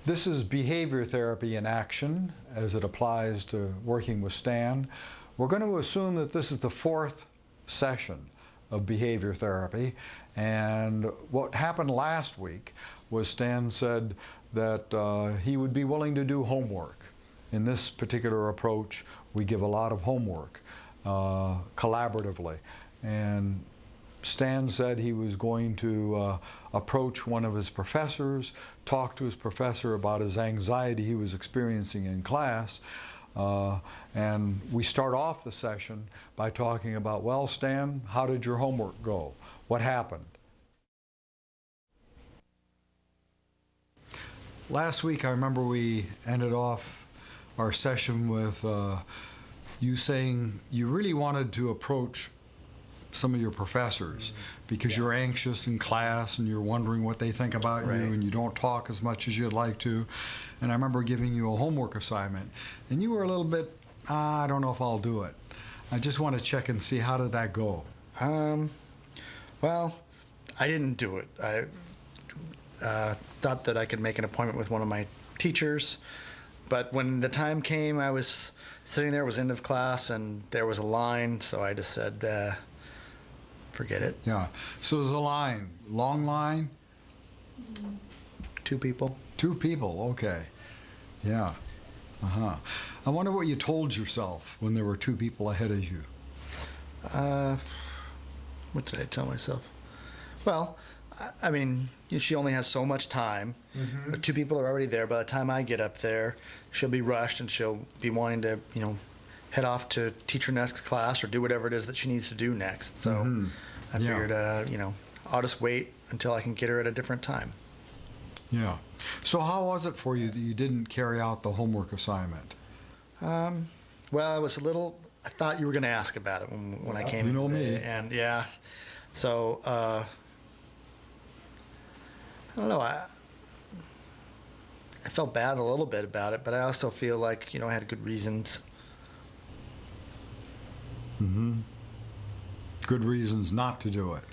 This is behavior therapy in action as it applies to working with Stan. We're going to assume that this is the fourth session of behavior therapy, and what happened last week was Stan said that he would be willing to do homework. In this particular approach, we give a lot of homework collaboratively, and Stan said he was going to approach one of his professors, talk to his professor about his anxiety he was experiencing in class, and we start off the session by talking about, well, Stan, how did your homework go? What happened? Last week, I remember we ended off our session with you saying you really wanted to approach some of your professors because you're anxious in class and you're wondering what they think about you, and you don't talk as much as you'd like to. And I remember giving you a homework assignment, and you were a little bit, I don't know if I'll do it. I just want to check and see, how did that go? Well, I didn't do it. I thought that I could make an appointment with one of my teachers, but when the time came, I was sitting there, it was end of class, and there was a line, so I just said, forget it. Yeah. So there's a line. Long line? 2 people. 2 people, okay. Yeah. I wonder what you told yourself when there were 2 people ahead of you. What did I tell myself? Well, I mean, she only has so much time. The 2 people are already there. By the time I get up there, she'll be rushed and she'll be wanting to, head off to teach her next class or do whatever it is that she needs to do next. So I figured, I'll just wait until I can get her at a different time. Yeah. So how was it for you that you didn't carry out the homework assignment? Well, I thought you were going to ask about it when I came in. You know me. And yeah, so I don't know. I felt bad a little bit about it, but I also feel like, I had good reasons. Good reasons not to do it.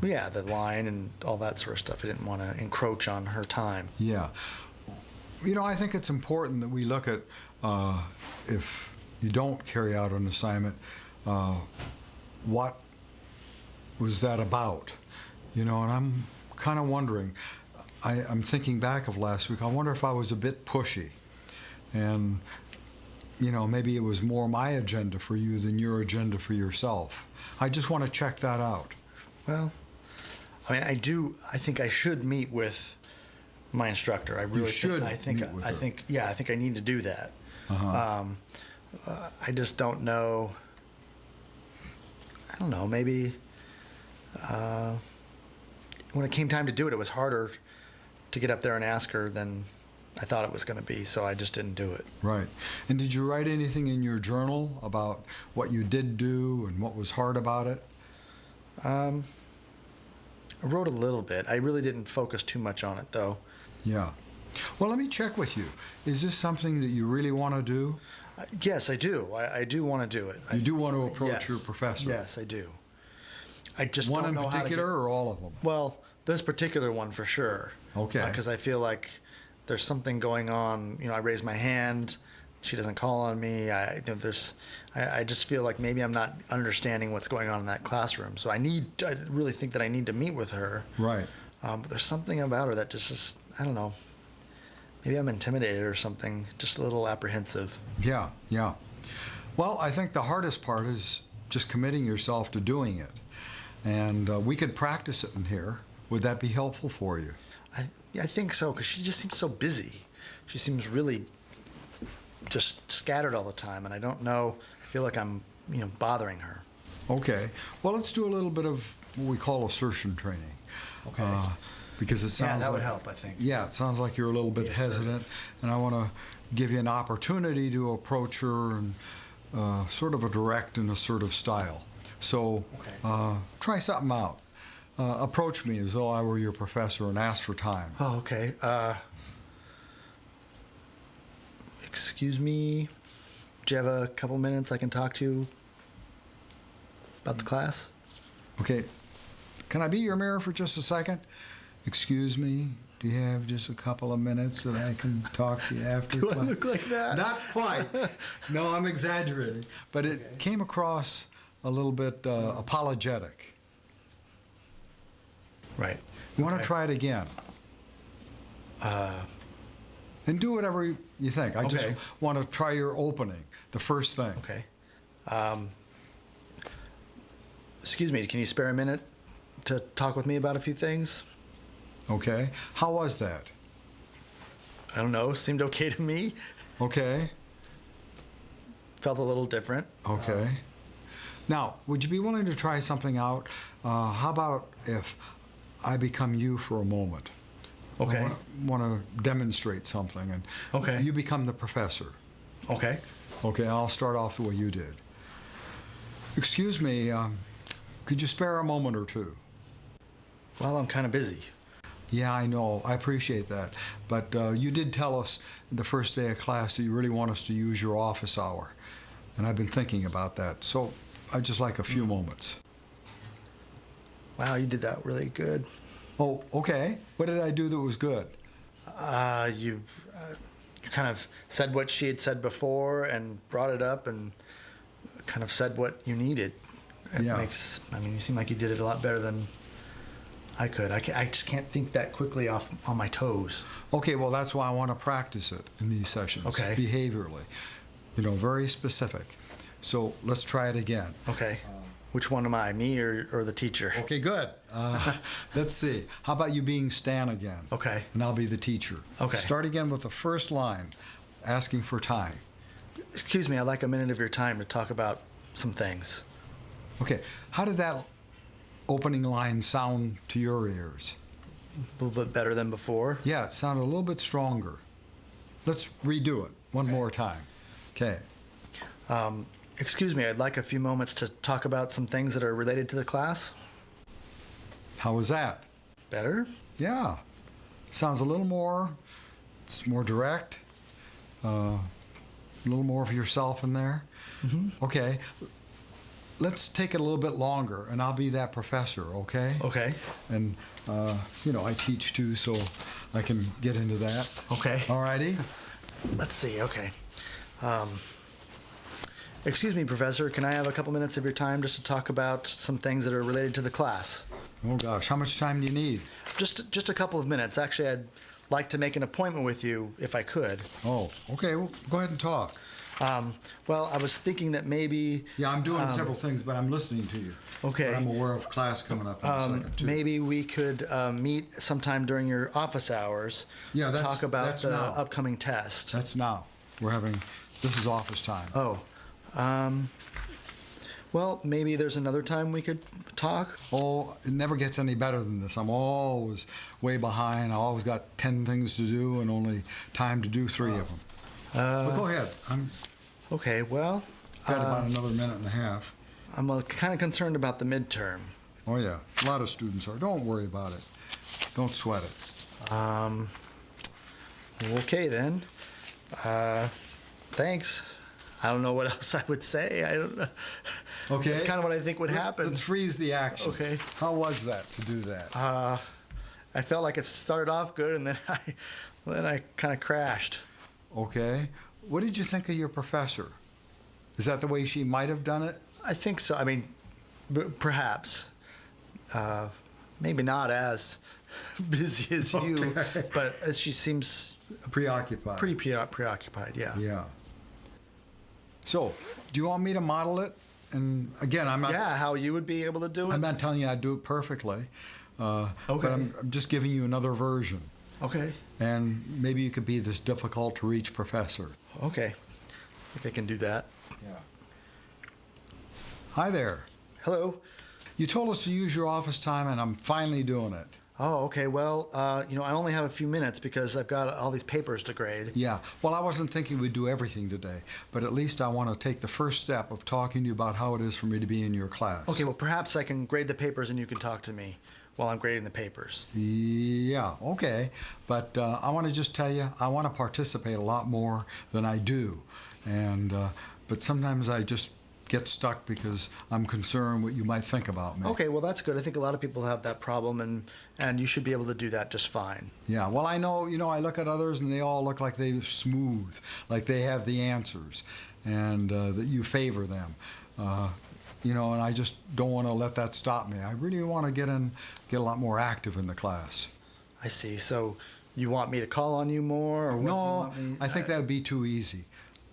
Yeah, the line and all that sort of stuff. I didn't want to encroach on her time. Yeah. I think it's important that we look at if you don't carry out an assignment, what was that about? And I'm kind of wondering, I'm thinking back of last week, I wonder if I was a bit pushy. And maybe it was more my agenda for you than your agenda for yourself. I just want to check that out. Well, I mean, I think I should meet with my instructor. I really you should think meet with her. I think I need to do that. I just don't know. I don't know. Maybe when it came time to do it, it was harder to get up there and ask her than I thought it was going to be, so I just didn't do it. Right. And did you write anything in your journal about what you did do and what was hard about it? I wrote a little bit. I really didn't focus too much on it, though. Yeah. Well, let me check with you. Is this something that you really want to do? Yes, I do. I do want to do it. You do want to approach your professor? Yes, I do. I just one don't in know particular, or all of them? Well, this particular one for sure. Okay. Because I feel like there's something going on. I raise my hand, she doesn't call on me. I just feel like maybe I'm not understanding what's going on in that classroom. So I really think that I need to meet with her. Right. But there's something about her that just I don't know. Maybe I'm intimidated or something, just a little apprehensive. Yeah. Well, I think the hardest part is just committing yourself to doing it. And we could practice it in here. Would that be helpful for you? I think so, because she just seems so busy. She seems really just scattered all the time, and I don't know. I feel like I'm, bothering her. Okay. Well, let's do a little bit of what we call assertion training. Okay. Because it sounds that like, would help, I think. Yeah, it sounds like you're a little bit hesitant, and I want to give you an opportunity to approach her in sort of a direct and assertive style. So try something out. Approach me as though I were your professor and ask for time. Oh, okay. Excuse me, do you have a couple minutes I can talk to you about the class? Okay. Can I be your mirror for just a second? Excuse me. Do you have just a couple of minutes that I can talk to you after Do I class? look like that? Not quite. No, I'm exaggerating. But it came across a little bit apologetic. Right. You want to try it again? And do whatever you think. I just want to try your opening, the first thing. Okay. Excuse me, can you spare a minute to talk with me about a few things? Okay. How was that? I don't know, seemed okay to me. Okay. Felt a little different. Okay. Now, would you be willing to try something out? How about if I become you for a moment? Okay. I want to demonstrate something, and Okay. you become the professor. Okay. Okay, I'll start off the way you did. Excuse me, could you spare a moment or two? Well, I'm kind of busy. Yeah, I know. I appreciate that. But you did tell us the first day of class that you really want us to use your office hour. And I've been thinking about that. So I'd just like a few moments. Wow, you did that really good. Oh, okay. What did I do that was good? You kind of said what she had said before and brought it up and kind of said what you needed. It makes, I mean, you seem like you did it a lot better than I could. I just can't think that quickly on my toes. Okay, well, that's why I want to practice it in these sessions. Okay. Behaviorally. You know, very specific. So let's try it again. Okay. Which one am I, me or the teacher? Okay, good. Let's see. How about you being Stan again? Okay. And I'll be the teacher. Okay. Start again with the first line, asking for time. Excuse me, I'd like a minute of your time to talk about some things. Okay. How did that opening line sound to your ears? A little bit better than before. Yeah, it sounded a little bit stronger. Let's redo it one more time. Okay. Excuse me, I'd like a few moments to talk about some things that are related to the class. How was that? Better? Yeah. Sounds a little more, it's more direct, a little more of yourself in there. Mm-hmm. Okay. Let's take it a little bit longer, and I'll be that professor, okay? Okay. And, you know, I teach too, so I can get into that. Okay. All righty? Let's see, okay. Excuse me, Professor, can I have a couple minutes of your time just to talk about some things that are related to the class? Oh, gosh. How much time do you need? Just a couple of minutes. Actually, I'd like to make an appointment with you if I could. Oh, okay. Well, go ahead and talk. Well, I was thinking that maybe... Yeah, I'm doing several things, but I'm listening to you. Okay. But I'm aware of class coming up in a second, too. Maybe we could meet sometime during your office hours Yeah, to talk about the now. upcoming test. That's now. This is office time. Oh. Well, maybe there's another time we could talk. Oh, it never gets any better than this. I'm always way behind. I always got 10 things to do and only time to do 3 of them. But go ahead. Okay, well... Got about another minute and a half. I'm kind of concerned about the midterm. Oh, yeah. A lot of students are. Don't worry about it. Don't sweat it. Okay, then. Thanks. I don't know what else I would say. I don't know. Okay. That's kind of what I think would happen. Let's freeze the action. Okay. How was that to do that? I felt like it started off good, and then I kind of crashed. Okay. What did you think of your professor? Is that the way she might have done it? I think so. I mean, perhaps. Maybe not as busy as you, but she seems preoccupied. Pretty preoccupied, yeah. Yeah. So, do you want me to model it? And again, I'm not. Yeah, how you would be able to do it? I'm not telling you I'd do it perfectly. Okay. But I'm just giving you another version. Okay. And maybe you could be this difficult to reach professor. Okay. I think I can do that. Yeah. Hi there. Hello. You told us to use your office time, and I'm finally doing it. Oh, okay. Well, I only have a few minutes because I've got all these papers to grade. Yeah. Well, I wasn't thinking we'd do everything today, but at least I want to take the first step of talking to you about how it is for me to be in your class. Okay. Well, perhaps I can grade the papers and you can talk to me while I'm grading the papers. Yeah. Okay. But I want to just tell you, I want to participate a lot more than I do, and but sometimes I just get stuck because I'm concerned what you might think about me. Okay, well, that's good. I think a lot of people have that problem, and you should be able to do that just fine. Yeah, well, I know, I look at others and they all look like they're smooth, like they have the answers, and that you favor them. And I just don't want to let that stop me. I really want to get a lot more active in the class. I see. So you want me to call on you more, or what do you No, want me? I think that would be too easy.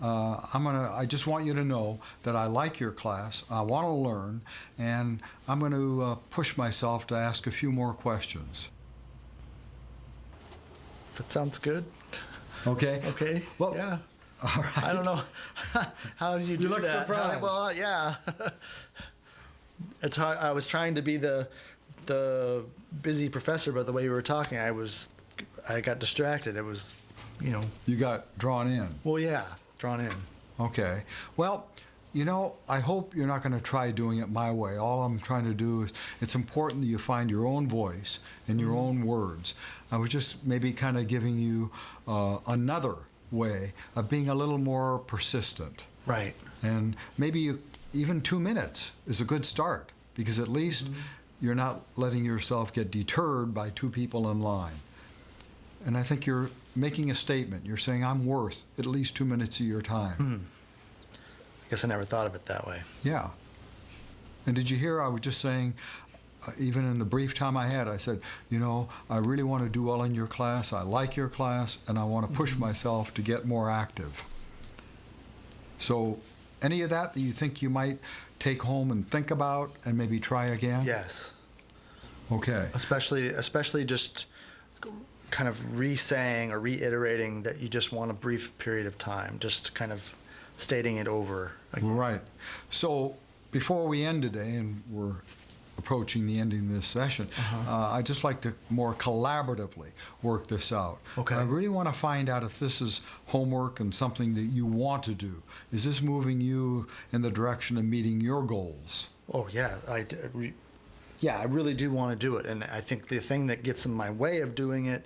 I just want you to know that I like your class, I want to learn, and I'm going to push myself to ask a few more questions. That sounds good. Okay? Okay. Well, yeah. all right. I don't know. How did you do look that? surprised. Well, yeah. It's hard. I was trying to be the busy professor, but the way you were talking, I got distracted. It was, You got drawn in. Well, yeah, drawn in. Okay. Well, I hope you're not going to try doing it my way. All I'm trying to do is, it's important that you find your own voice and your own words. I was just maybe kind of giving you another way of being a little more persistent. Right. And maybe even 2 minutes is a good start, because at least you're not letting yourself get deterred by two people in line. And I think you're making a statement. You're saying, I'm worth at least 2 minutes of your time. I guess I never thought of it that way. Yeah. And did you hear I was just saying, even in the brief time I had, I said, I really want to do well in your class. I like your class, and I want to push myself to get more active. So any of that you think you might take home and think about and maybe try again? Yes. Okay. Especially just kind of re-saying or reiterating that you just want a brief period of time, just kind of stating it over again. Right. So before we end today, and we're approaching the ending of this session, I'd just like to more collaboratively work this out. Okay. I really want to find out if this is homework and something that you want to do. Is this moving you in the direction of meeting your goals? Oh, yeah. I really do want to do it. And I think the thing that gets in my way of doing it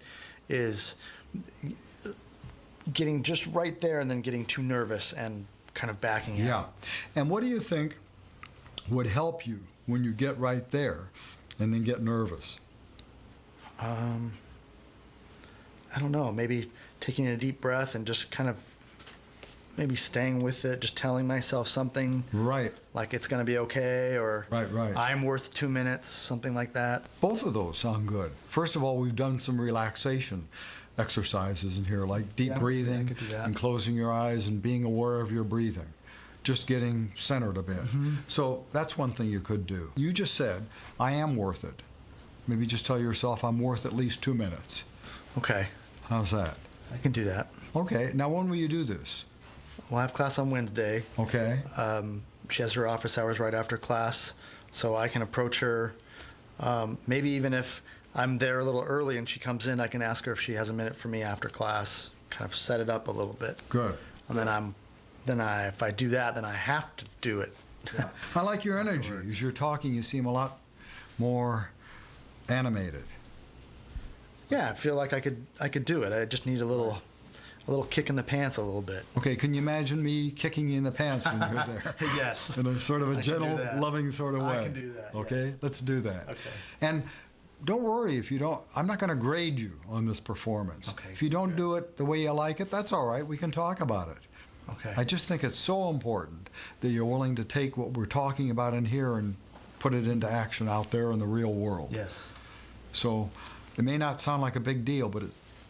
is getting just right there and then getting too nervous and kind of backing out. Yeah. And what do you think would help you when you get right there and then get nervous? I don't know. Maybe taking a deep breath and just kind of maybe staying with it, just telling myself something. Right. Like it's going to be okay, or Right. I'm worth 2 minutes, something like that. Both of those sound good. First of all, we've done some relaxation exercises in here, like deep breathing I could do that. and closing your eyes and being aware of your breathing. Just getting centered a bit. So that's one thing you could do. You just said, I am worth it. Maybe just tell yourself, I'm worth at least 2 minutes. Okay. How's that? I can do that. Okay. Now, when will you do this? Well, I have class on Wednesday. Okay. She has her office hours right after class, so I can approach her. Maybe even if I'm there a little early and she comes in, I can ask her if she has a minute for me after class, kind of set it up a little bit. Good. And then if I do that, then I have to do it. Yeah. I like your energy. As you're talking, you seem a lot more animated. Yeah, I feel like I could do it. I just need a little kick in the pants a little bit. Okay, can you imagine me kicking you in the pants when you're there? Yes. In a sort of a I can do gentle, that. loving sort of way. I can do that. Okay, yes. let's do that. Okay. And don't worry if you don't. I'm not going to grade you on this performance. Okay, If you don't good. do it the way you like it, that's all right. We can talk about it. Okay. I just think it's so important that you're willing to take what we're talking about in here and put it into action out there in the real world. Yes. So it may not sound like a big deal, but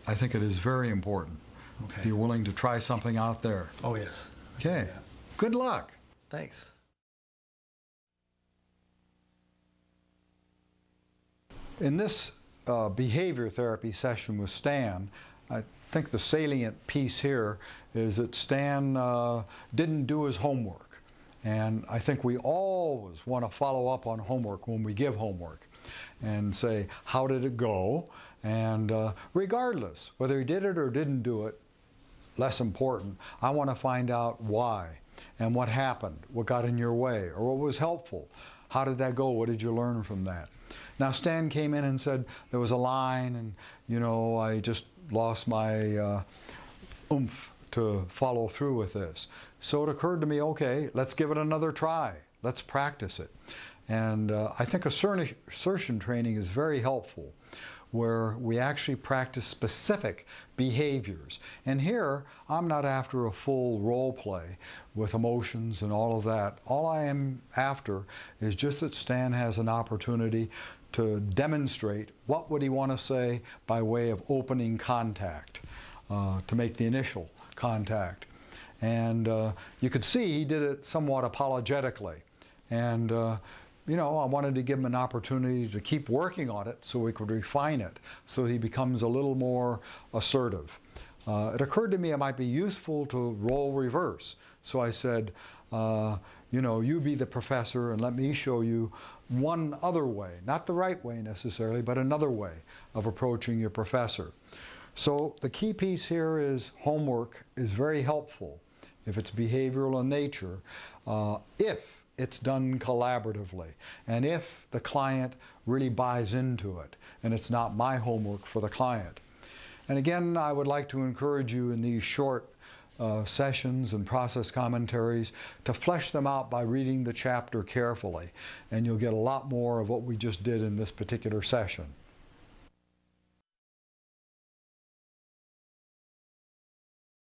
I think it is very important. Okay. You're willing to try something out there. Oh, yes. Okay. Yeah. Good luck. Thanks. In this behavior therapy session with Stan, I think the salient piece here is that Stan didn't do his homework. And I think we always want to follow up on homework when we give homework and say, how did it go? And regardless, whether he did it or didn't do it, less important. I want to find out why and what happened, what got in your way, or what was helpful. How did that go? What did you learn from that? Now, Stan came in and said there was a line and, I just lost my oomph to follow through with this. So it occurred to me, okay, let's give it another try. Let's practice it. And I think assertion training is very helpful, where we actually practice specific behaviors. And here, I'm not after a full role play with emotions and all of that. All I am after is just that Stan has an opportunity to demonstrate what would he want to say by way of opening contact, to make the initial contact. And you could see he did it somewhat apologetically. And you know, I wanted to give him an opportunity to keep working on it so we could refine it, so he becomes a little more assertive. It occurred to me it might be useful to role reverse. So I said, you know, you be the professor and let me show you one other way, not the right way necessarily, but another way of approaching your professor. So the key piece here is homework is very helpful if it's behavioral in nature, if it's done collaboratively, and if the client really buys into it, and it's not my homework for the client. And again, I would like to encourage you in these short sessions and process commentaries to flesh them out by reading the chapter carefully, and you'll get a lot more of what we just did in this particular session.